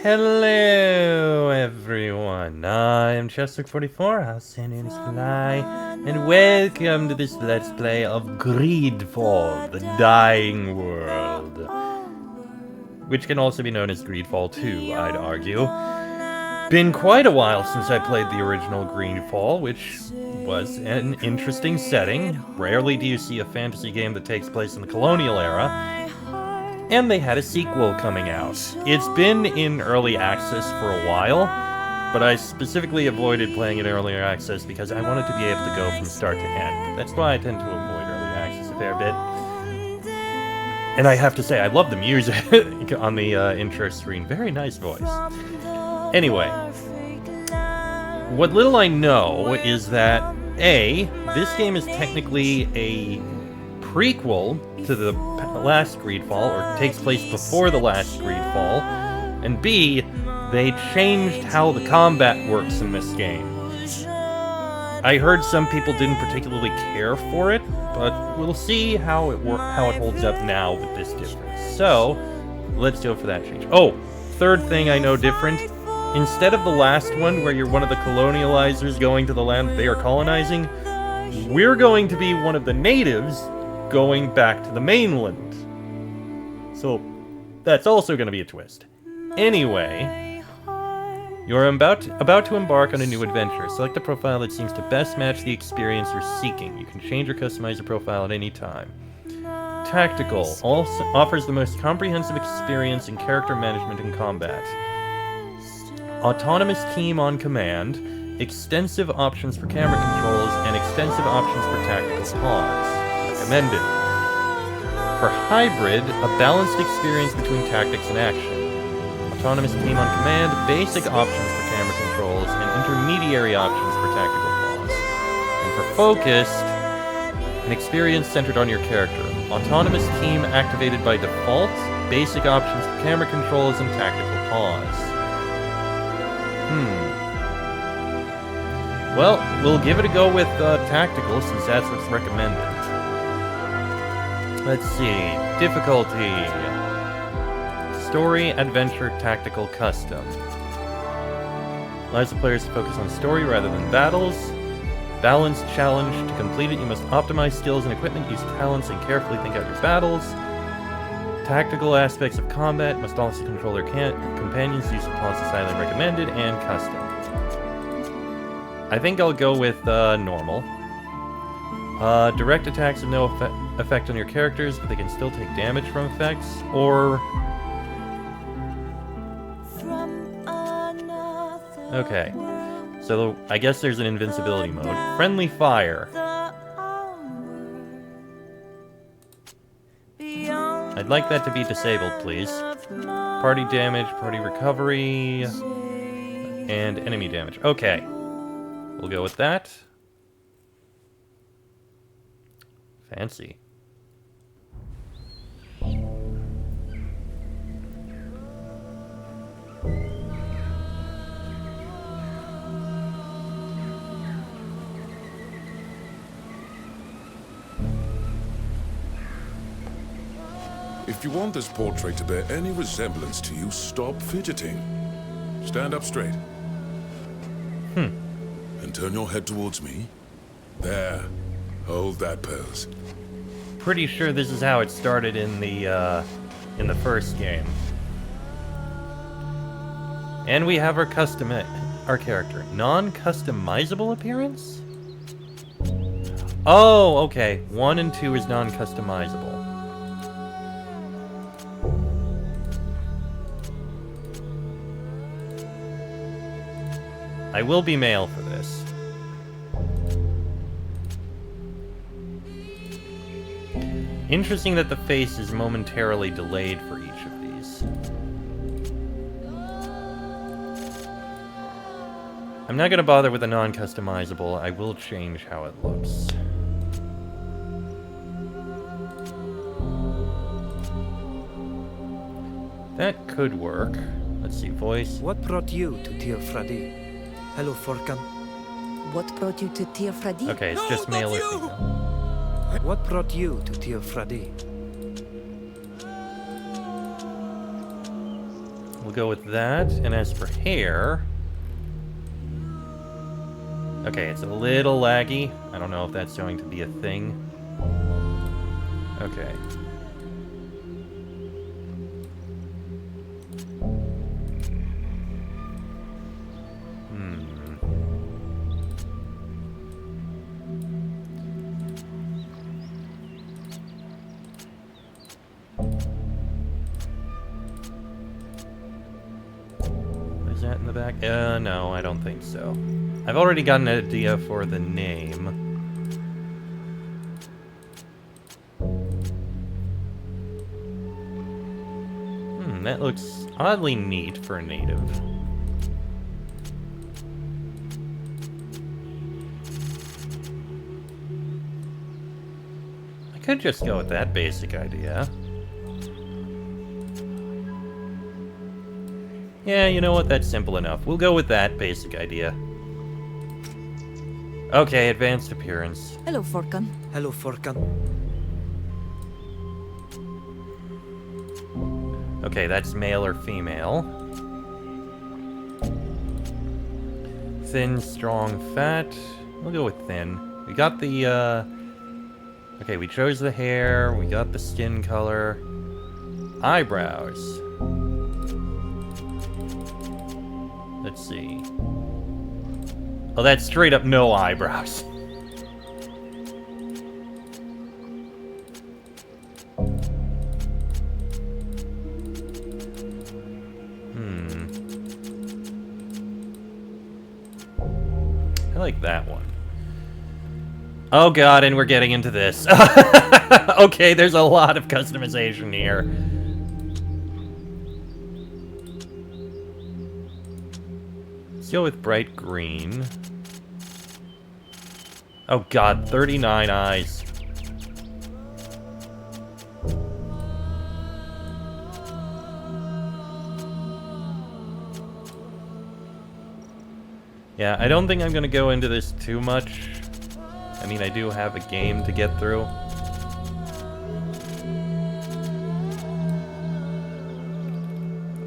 Hello everyone, I'm Chester44, I'll send in Fly, and welcome to this Let's Play of Greedfall, the Dying World. Which can also be known as Greedfall 2, I'd argue. Been quite a while since I played the original Greedfall, which was an interesting setting. Rarely do you see a fantasy game that takes place in the colonial era. And they had a sequel coming out. It's been in early access for a while, but I specifically avoided playing it in early access because I wanted to be able to go from start to end. That's why I tend to avoid early access a fair bit. And I have to say, I love the music on the intro screen. Very nice voice. Anyway, what little I know is that, A, this game is technically a prequel to the last Greedfall, or takes place before the last Greedfall, and B, they changed how the combat works in this game. I heard some people didn't particularly care for it, but we'll see how it holds up now with this difference. So, let's go for that change. Oh, third thing I know different. Instead of the last one, where you're one of the colonializers going to the land they are colonizing, we're going to be one of the natives going back to the mainland. So, that's also going to be a twist. Anyway, you're about to embark on a new adventure. Select a profile that seems to best match the experience you're seeking. You can change or customize your profile at any time. Tactical also offers the most comprehensive experience in character management and combat. Autonomous team on command, extensive options for camera controls, and extensive options for tactical pause. Recommended. For hybrid, a balanced experience between tactics and action. Autonomous team on command, basic options for camera controls, and intermediary options for tactical pause. And for focused, an experience centered on your character. Autonomous team activated by default, basic options for camera controls, and tactical pause. Well, we'll give it a go with tactical, since that's what's recommended. Let's see. Difficulty. Story, Adventure, Tactical, Custom. Allows the players to focus on story rather than battles. Balanced challenge. To complete it, you must optimize skills and equipment, use talents, and carefully think out your battles. Tactical aspects of combat. Must also control their companions, use of pause is highly recommended, and custom. I think I'll go with normal. Direct attacks have no effect on your characters, but they can still take damage from effects, or... Okay, so I guess there's an invincibility mode. Friendly fire. I'd like that to be disabled, please. Party damage, party recovery, and enemy damage. Okay, we'll go with that. Fancy. If you want this portrait to bear any resemblance to you, stop fidgeting. Stand up straight. And turn your head towards me. There. Hold that pose. Pretty sure this is how it started in the first game. And we have our character. Non-customizable appearance? Oh, okay. 1 and 2 is non-customizable. I will be male for this. Interesting that the face is momentarily delayed for each of these. I'm not going to bother with a non-customizable. I will change how it looks. That could work. Let's see, voice. What brought you to Vriden? Hello, Forkan. What brought you to Vriden? Okay, it's just male or female. What brought you to Vriden? we'll go with that. And as for hair... Okay, it's a little laggy. I don't know if that's going to be a thing. Okay. Is that in the back? No, I don't think so. I've already got an idea for the name. That looks oddly neat for a native. I could just go with that basic idea. Yeah, you know what? That's simple enough. We'll go with that basic idea. Okay, advanced appearance. Hello, Forkan. Hello, Forkan. Okay, that's male or female. Thin, strong, fat. We'll go with thin. We got the, okay, we chose the hair. We got the skin color. Eyebrows. Let's see. Oh, that's straight up no eyebrows. I like that one. Oh god, and we're getting into this. Okay, there's a lot of customization here. Let's go with bright green. Oh god, 39 eyes. Yeah, I don't think I'm gonna go into this too much. I mean, I do have a game to get through.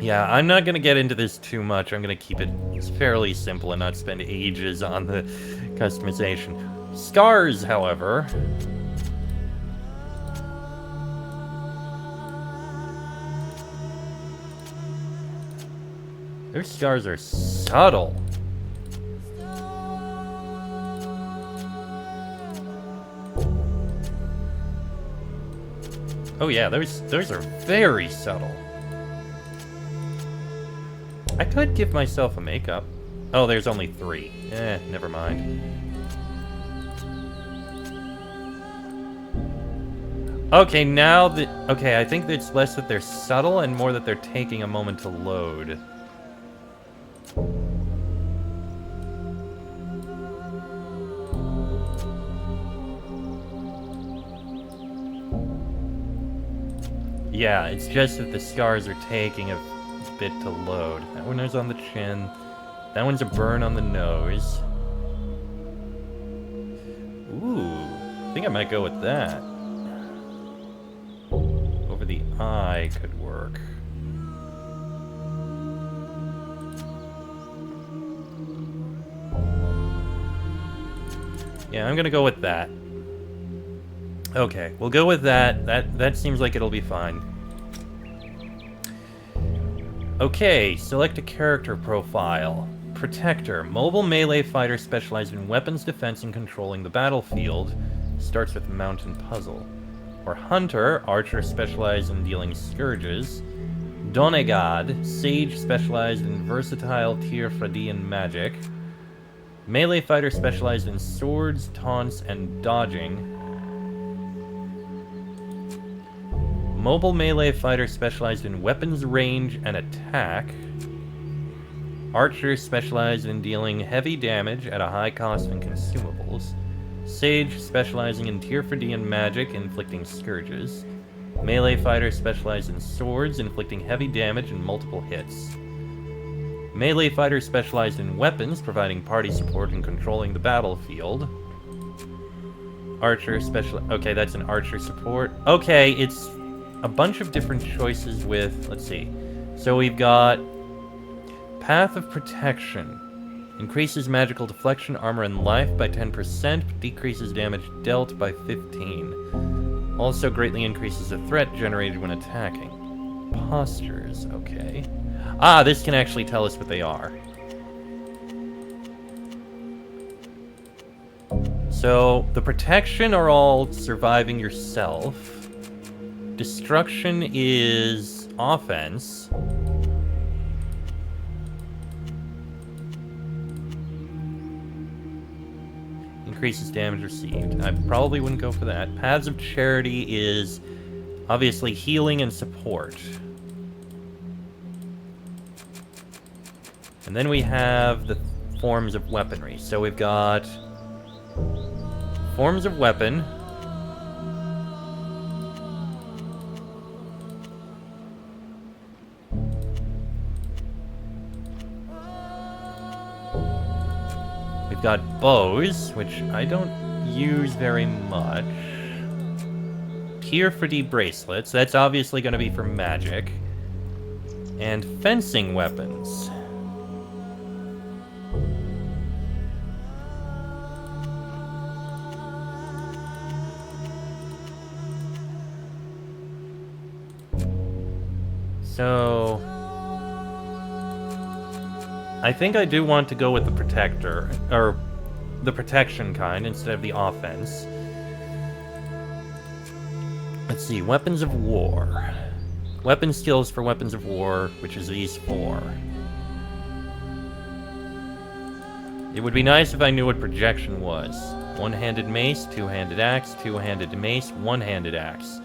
Yeah, I'm not gonna get into this too much. I'm gonna keep it fairly simple and not spend ages on the customization. Scars, however... Their scars are subtle. Oh yeah, those are very subtle. I could give myself a makeup. Oh, there's only 3. Never mind. Okay, now that... Okay, I think it's less that they're subtle and more that they're taking a moment to load. Yeah, it's just that the scars are taking a bit to load. That one is on the chin. That one's a burn on the nose. Ooh, I think I might go with that. Over the eye could work. Yeah, I'm gonna go with that. Okay, we'll go with that. That seems like it'll be fine. Okay, select a character profile. Protector, mobile melee fighter specialized in weapons defense and controlling the battlefield. Starts with mountain puzzle. Or hunter, archer specialized in dealing scourges. Donegad, sage specialized in versatile tier Vriden magic. Melee fighter specialized in swords, taunts, and dodging. Mobile melee fighter specialized in weapons range and attack. Archer specialized in dealing heavy damage at a high cost in consumables. Sage specializing in tier Vriden magic, inflicting scourges. Melee fighter specialized in swords, inflicting heavy damage and multiple hits. Melee fighter specialized in weapons, providing party support and controlling the battlefield. Archer special... Okay, that's an archer support. Okay, it's a bunch of different choices with... Let's see. So we've got Path of Protection. Increases magical deflection, armor, and life by 10%, but decreases damage dealt by 15. Also greatly increases the threat generated when attacking. Postures, okay. Ah, this can actually tell us what they are. So, the protection are all surviving yourself. Destruction is offense. Increases damage received. I probably wouldn't go for that. Paths of Charity is obviously healing and support. And then we have the forms of weaponry. So we've got forms of weapon. We've got bows, which I don't use very much. Tier for D bracelets. That's obviously going to be for magic. And fencing weapons. So I think I do want to go with the protector, or the protection kind instead of the offense. Let's see, weapons of war. Weapon skills for weapons of war, which is these 4. It would be nice if I knew what projection was. One-handed mace, two-handed axe, two-handed mace, one-handed axe.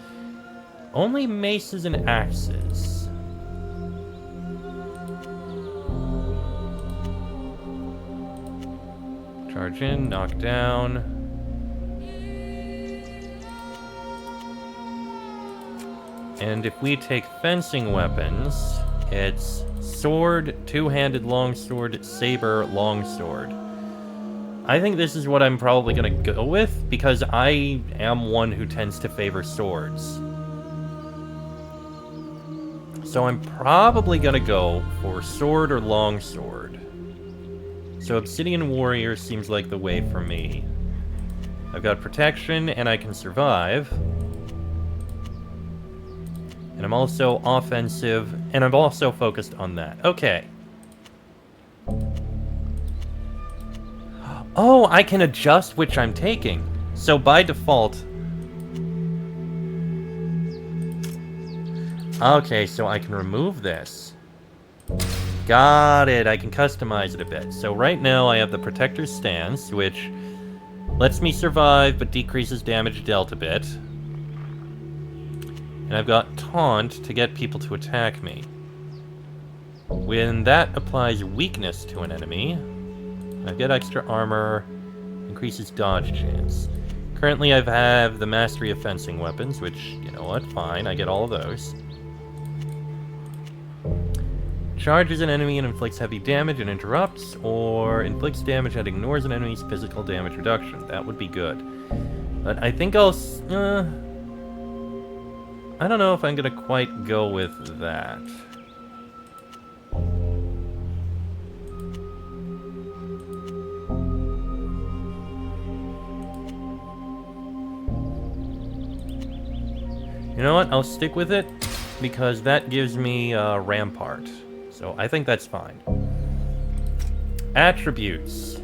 Only maces and axes. Charge in, knock down. And if we take fencing weapons, it's sword, two-handed longsword, saber, longsword. I think this is what I'm probably going to go with, because I am one who tends to favor swords. So I'm probably going to go for sword or longsword. So Obsidian Warrior seems like the way for me. I've got protection, and I can survive. And I'm also offensive, and I'm also focused on that. Okay. Oh, I can adjust which I'm taking. So by default... Okay, so I can remove this. Got it, I can customize it a bit. So right now I have the Protector's Stance, which lets me survive but decreases damage dealt a bit. And I've got Taunt to get people to attack me. When that applies weakness to an enemy, I get extra armor, increases dodge chance. Currently I have the Mastery of Fencing Weapons, which, you know what, fine, I get all of those. Charges an enemy and inflicts heavy damage and interrupts, or inflicts damage and ignores an enemy's physical damage reduction. That would be good. But I think I'll... I don't know if I'm gonna quite go with that. You know what? I'll stick with it, because that gives me Rampart. So I think that's fine. Attributes.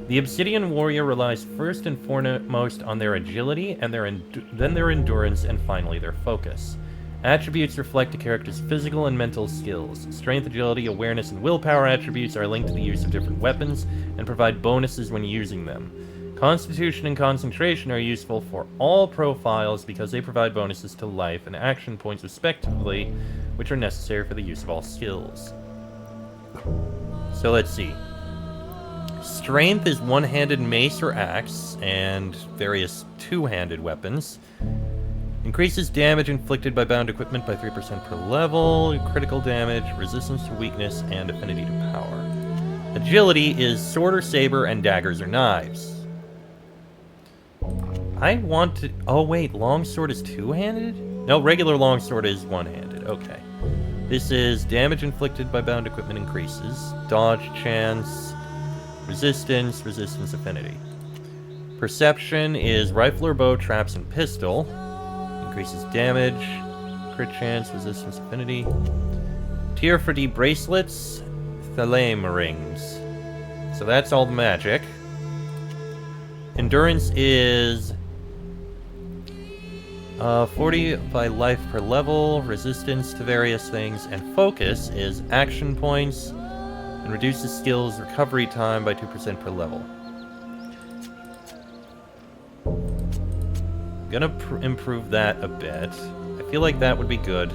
The Obsidian Warrior relies first and foremost on their agility, and then their endurance, and finally their focus. Attributes reflect a character's physical and mental skills. Strength, agility, awareness, and willpower attributes are linked to the use of different weapons, and provide bonuses when using them. Constitution and concentration are useful for all profiles because they provide bonuses to life and action points respectively, which are necessary for the use of all skills. So let's see. Strength is one-handed mace or axe, and various two-handed weapons. Increases damage inflicted by bound equipment by 3% per level, critical damage, resistance to weakness, and affinity to power. Agility is sword or saber, and daggers or knives. I want to... Oh wait, longsword is two-handed? No, regular longsword is one-handed. Okay. This is damage inflicted by bound equipment increases, dodge chance, resistance affinity. Perception is rifle or bow, traps, and pistol. Increases damage, crit chance, resistance affinity. Tier for D bracelets, thalame rings. So that's all the magic. Endurance is 40 by life per level, resistance to various things, and focus is action points and reduces skills recovery time by 2% per level. I'm gonna improve that a bit. I feel like that would be good.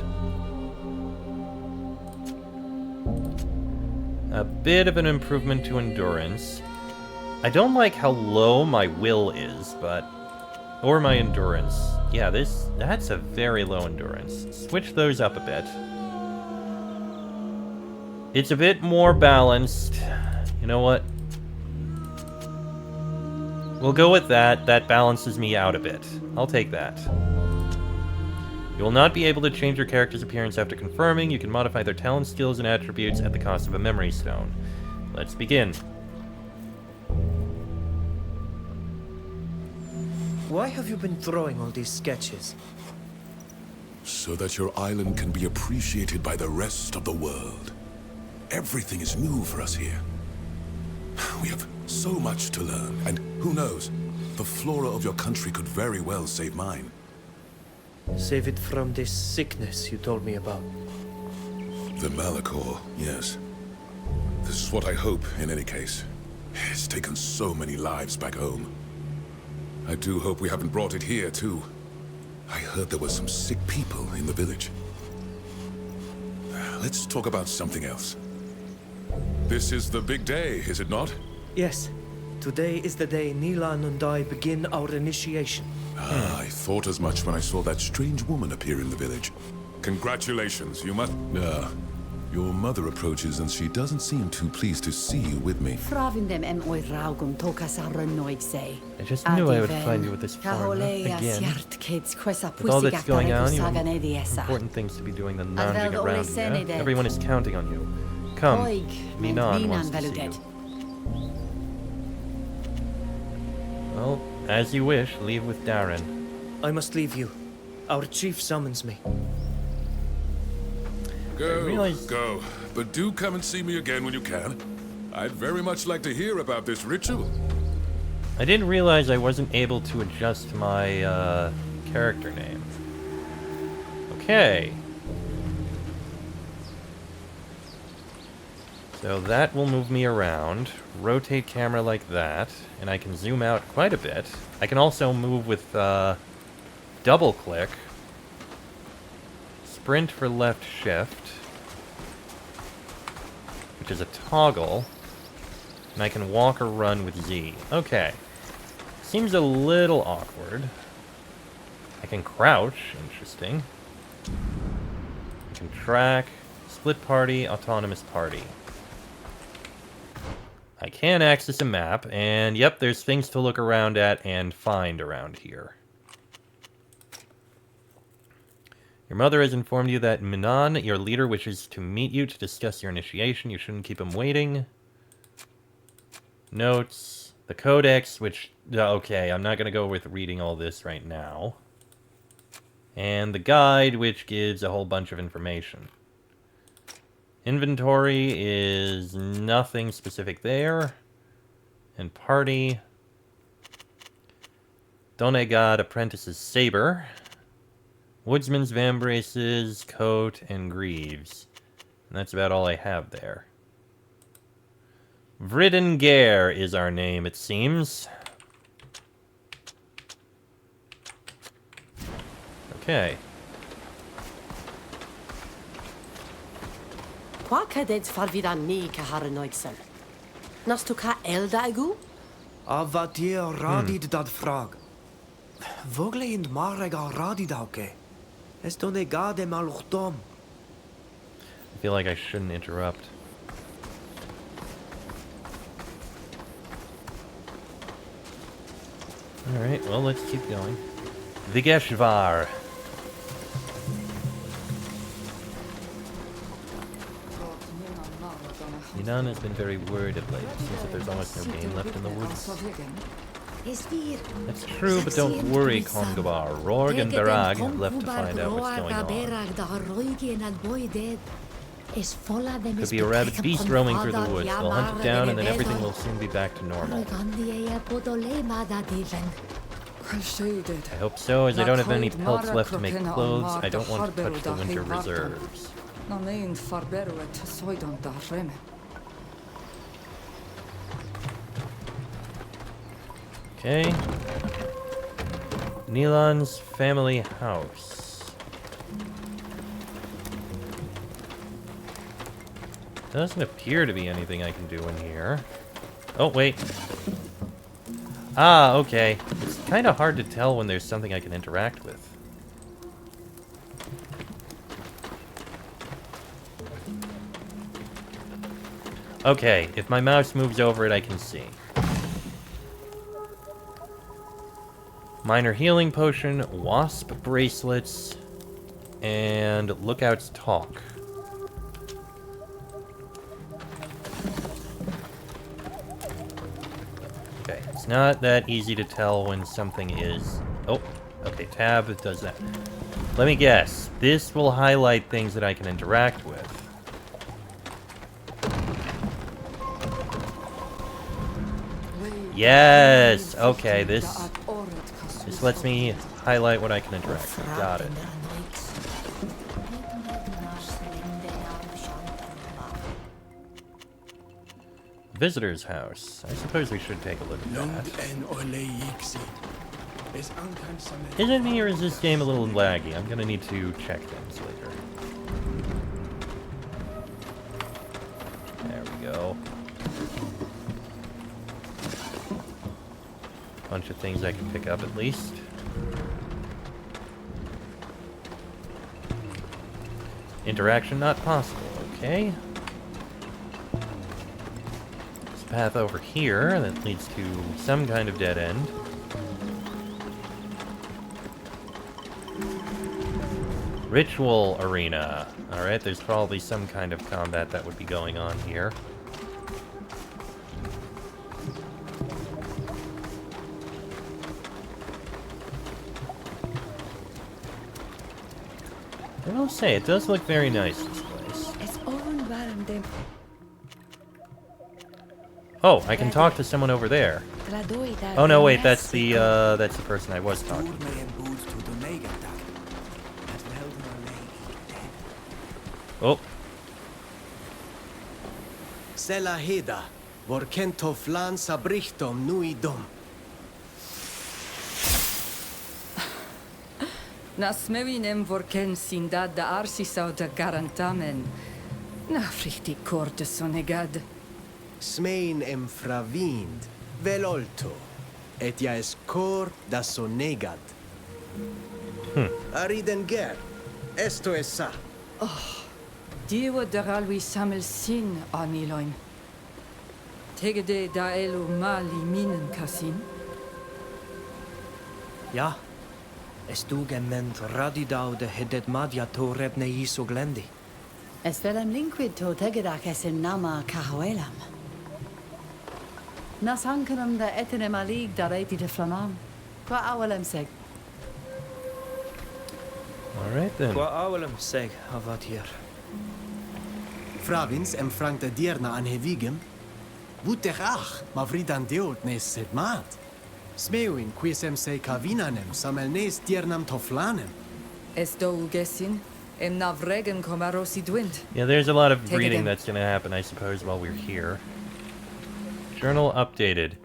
A bit of an improvement to endurance. I don't like how low my will is, but... Or my endurance. Yeah, that's a very low endurance. Switch those up a bit. It's a bit more balanced. You know what? We'll go with that. That balances me out a bit. I'll take that. You will not be able to change your character's appearance after confirming. You can modify their talent, skills, and attributes at the cost of a memory stone. Let's begin. Why have you been throwing all these sketches? So that your island can be appreciated by the rest of the world. Everything is new for us here. We have so much to learn, and who knows, the flora of your country could very well save mine. Save it from this sickness you told me about. The Malachor, yes. This is what I hope, in any case. It's taken so many lives back home. I do hope we haven't brought it here, too. I heard there were some sick people in the village. Let's talk about something else. This is the big day, is it not? Yes. Today is the day Nilan and I begin our initiation. Ah, I thought as much when I saw that strange woman appear in the village. Congratulations, you must... your mother approaches and she doesn't seem too pleased to see you with me. I just knew I would find you with this farm again. With all that's going on, you have important things to be doing than lounging around here. Everyone is counting on you. Come, Minan wants to see you. Well, as you wish, leave with Darren. I must leave you. Our chief summons me. Go. But do come and see me again when you can. I'd very much like to hear about this ritual. I didn't realize I wasn't able to adjust my character name. Okay. So that will move me around. Rotate camera like that. And I can zoom out quite a bit. I can also move with double click. Sprint for left shift. Which is a toggle. And I can walk or run with Z. Okay. Seems a little awkward. I can crouch. Interesting. I can track. Split party. Autonomous party. I can access a map. And yep, there's things to look around at and find around here. Your mother has informed you that Minan, your leader, wishes to meet you to discuss your initiation. You shouldn't keep him waiting. Notes. The codex, which... okay, I'm not going to go with reading all this right now. And the guide, which gives a whole bunch of information. Inventory is nothing specific there. And party. Donegad Apprentice's Saber. Woodsman's Vambraces, Coat, and Greaves. And that's about all I have there. Vriden Gerr is our name, it seems. Okay. Qua cadets farvidan ni ka harenoiksel. Nastu ka eldaigu? Avatir radid dad frag. Vogle in marega radidauke. Estone gade maluchtom. I feel like I shouldn't interrupt. Alright, well, let's keep going. Vigeshvar. Nilan has been very worried of late. Seems that there's almost no game left in the woods. That's true, but don't worry, Kongabar. Rorg and Barag have left to find out what's going on. Could be a rabid beast roaming through the woods. We'll hunt it down, and then everything will soon be back to normal. I hope so, as I don't have any pelts left to make clothes. I don't want to touch the winter reserves. Okay. Nilan's family house. Doesn't appear to be anything I can do in here. Oh, wait. Ah, okay. It's kind of hard to tell when there's something I can interact with. Okay, if my mouse moves over it, I can see. Minor healing potion, wasp bracelets, and lookouts talk. Okay, it's not that easy to tell when something is... Oh, okay, tab does that. Let me guess. This will highlight things that I can interact with. Yes! Okay, this lets me highlight what I can interact with. Got it. Visitor's house. I suppose we should take a look at that. Is it me or is this game a little laggy? I'm gonna need to check things later. There we go. Bunch of things I can pick up at least. Interaction not possible. Okay. There's a path over here that leads to some kind of dead end. Ritual arena. Alright, there's probably some kind of combat that would be going on here. I will say, it does look very nice, this place. Oh, I can talk to someone over there. Oh no, wait, that's the person I was talking to. Oh. Sela heda, vorkento flan sabrichtom nuidom. Nasmewinem vorken sindad da arsisau da garantamen. Na frichti korte sonegad. Smein em fravind, velolto, et ja es cor da sonegad. Ariden Gerr, esto es sa. Diewa daralwi samel sin amiloin. Tegede da elu mali minen kasin. Ja, es ment radidaude hedet madiato rebne iso glendi. Es velem linquid to tegedak es in nama cahoelam. Nas hankenum da etene malig da reiti de flamam. Qua awelem seg. Alright then. Qua awelem seg havat hier. Fravins empfangt de dierna an hevigem. Wutech ach, ma vridan deot nes sed mat. Smeuin quisem se cavinanem, samelnes diernam toflanem. Es do ugesin, em navregen comarosi dwint. Yeah, there's a lot of Take it reading in. that's gonna happen, I suppose, while we're here. Journal updated.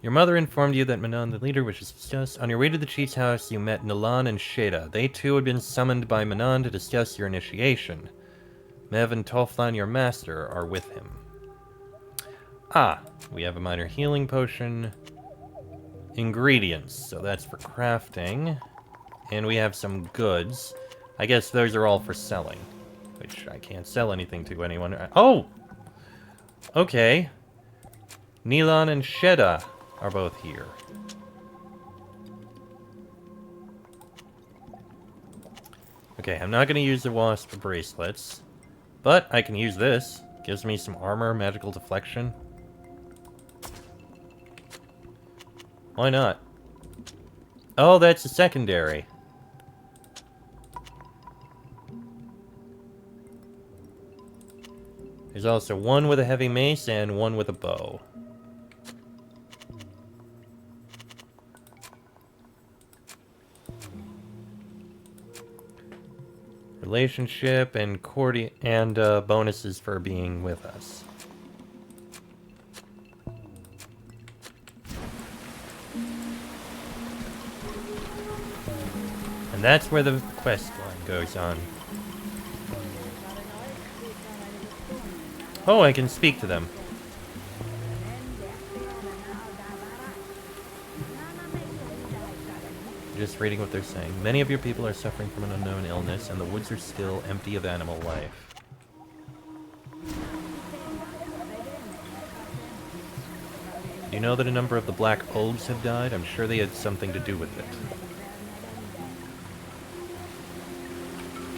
Your mother informed you that Manon, the leader, wishes to discuss. On your way to the chief's house, you met Nilan and Sheda. They too had been summoned by Manon to discuss your initiation. Mev and Toflan, your master, are with him. Ah, we have a minor healing potion. Ingredients, so that's for crafting. And we have some goods. I guess those are all for selling. Which I can't sell anything to anyone. Oh! Okay. Nilan and Sheda are both here. Okay, I'm not going to use the wasp bracelets. But I can use this. Gives me some armor, magical deflection. Why not? Oh, that's a secondary. There's also one with a heavy mace and one with a bow. Relationship and bonuses for being with us. And that's where the quest line goes on. Oh, I can speak to them. Just reading what they're saying. Many of your people are suffering from an unknown illness, and the woods are still empty of animal life. Do you know that a number of the black oaks have died? I'm sure they had something to do with it.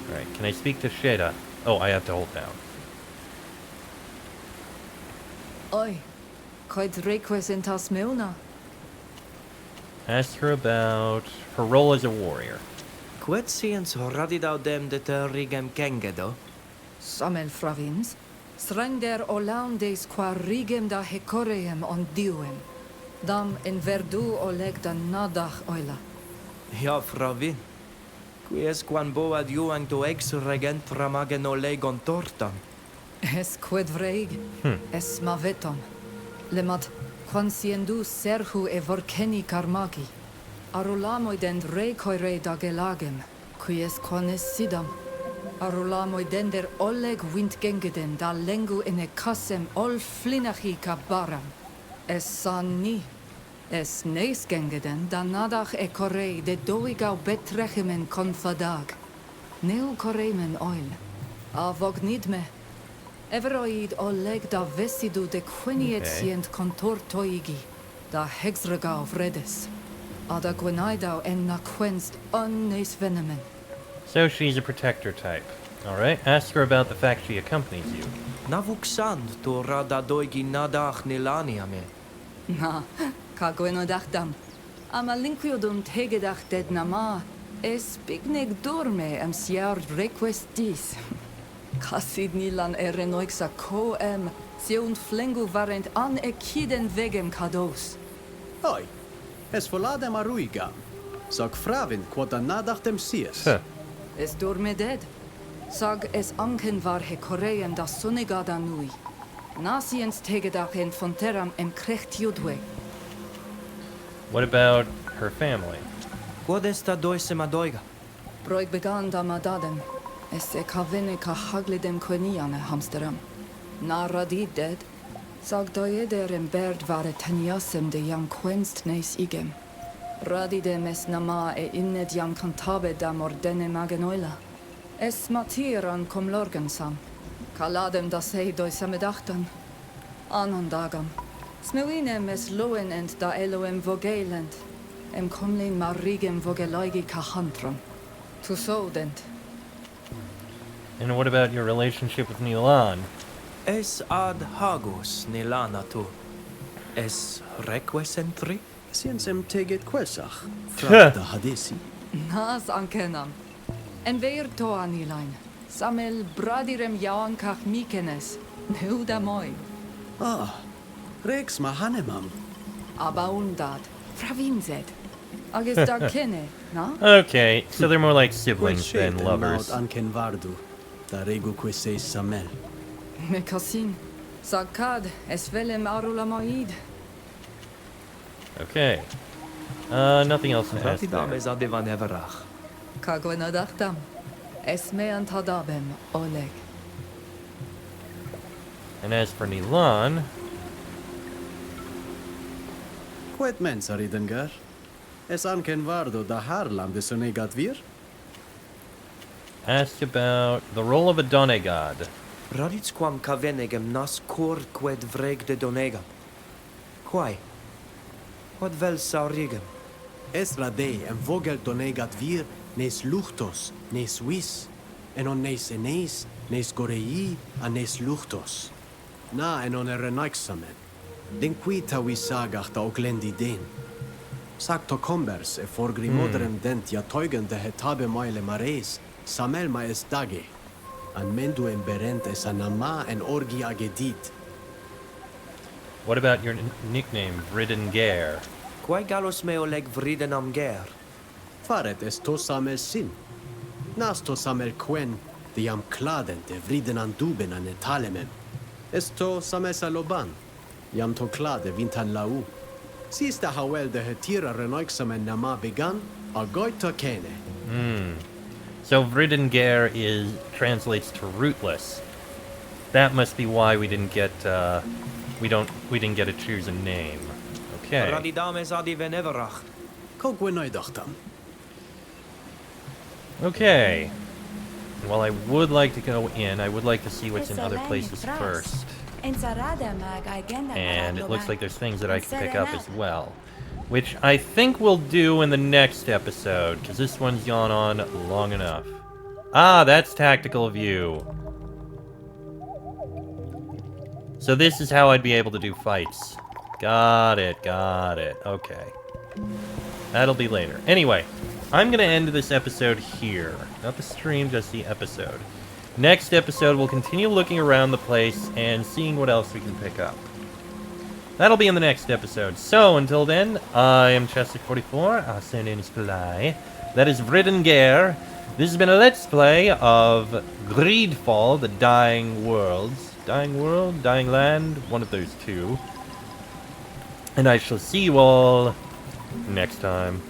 Alright, can I speak to Sheda? Oh, I have to hold down. Oi, coid request in Tasmeuna. Ask her about her role as a warrior. Quet science radidau dem de te rigem kengedo. Samel Fravins, srender olaundes qua rigem da hecoreum on diuem. Dam in verdu oleg da nadach oila. Ja, Fravin. Quies quan boad juang to ex regent framagen olegon tortam. Es quid vreig, es maveton. Lemat, quan siendu serhu e vorkeni karmagi. Arulamoiden rekoire da gelagem, quies quan es sidam. Arulamoiden der oleg windgengeden da lengu in e kassem ol flinachi kabaram. Es san ni. Es neisgengeden da nadach e korei de doigau betrechimen konfadag. Neu koreimen oil. Avog nidme. Everoid oleg da vesidu de quiniet sient contor toigi. Da hexregau vredes. Ada gwenaidau en na quenst unnes venemen. So she's a protector type. Alright, ask her about the fact she accompanies you. Navuksand to rada doigi nadach nilania me. Na, ka gwenodachdam. Ama linquiodum tegedach ded nama. Es pigneg dorme am siar requestis. Kasid nilan erenoixa coem, siunt flengu varent an ekiden vegem kados. Oi, es voladem aruigam. Sag Fravin quod nadach dem sies. Es dorme ded. Sag es anken var he koreem da sonegada nui. Nasiens tegedach en fonteram em krecht judwe. What about her family? Quod esta doisem adoiga? Broig began da madadem. Es e kavene ka haglidem queniane hamsteram. Na radid ded. Sag doeder em berd vare teniasem de jan quenst neis igem. Radidem es nama e inned jan cantabe da mordene magenoila. Es matiran cum lorgensam. Kaladem da sei doisamedachtan. Anandagam. Smewinem es loen ent da eloem vogelent. Em comlin marigem vogeloigi kahantram. Tu sodent. And what about your relationship with Nilan? Es ad hagus nilana tu. Es requesentri? Siencem teget quesach. Fragda hadesi. Nas ankenam. En veir to anilain. Samel bradirem jauankach mikenes. Neuda moi. Ah, rex mahanemam. Abaundad. Fravinzed. Agis da kene, na? Okay, so they're more like siblings than Quet lovers. maut anken vardu. Da regu queseis samel. Me kasin. Sagkad, es velem arulamoid. Okay. Nothing else to ask Radidam there. es adevan everach. Kagwenadachtam. Es me antadabem, Oleg. And as for Nilan, Quet mens aridengar. Es anken vardu da harlam de sonegat vir? ask about the role of a Donegad. Radits quam cavenegem nas cor qued vreg de donegam. Quai? Quod vel saurigem? Es rade en vogel donegat vir, nes luchtos, nes vis, en on nes enes, nes gorei, a nes luchtos. Na en on renaiksamen. Den quita vi sagach da oglendi den. Sagt kombers e forgri modern dent ja teugende hetabe meile mares, samel ma es dage. An mendu en berent es anama en orgi agedit. What about your nickname, Vriden Gerr? Quai galos meo leg Vriden am Gerr. Faret es to samel sin. Nas to samel quen, de jam kladen de vriden an duben an etalemem. Es to samel saloban, jam to klade vintan lau. Sista hawel de hetira renoiksamen nama began, a goita kene. So Vriden Gerr translates to rootless. That must be why we didn't get we didn't get to choose a name. Okay. Radidames adi veneverach. Kogwenoidachtam. Okay. Well, I would like to go in. I would like to see what's in other places first. And it looks like there's things that I can pick up as well. Which I think we'll do in the next episode, because this one's gone on long enough. Ah, that's tactical view. So this is how I'd be able to do fights. Got it. Okay. That'll be later. Anyway, I'm going to end this episode here. Not the stream, just the episode. Next episode, we'll continue looking around the place and seeing what else we can pick up. That'll be in the next episode. So, until then, I am Chester44. Our surname is Fly. That is Vriden Gerr. This has been a Let's Play of Greedfall, the Dying Worlds. Dying World? Dying Land? One of those two. And I shall see you all next time.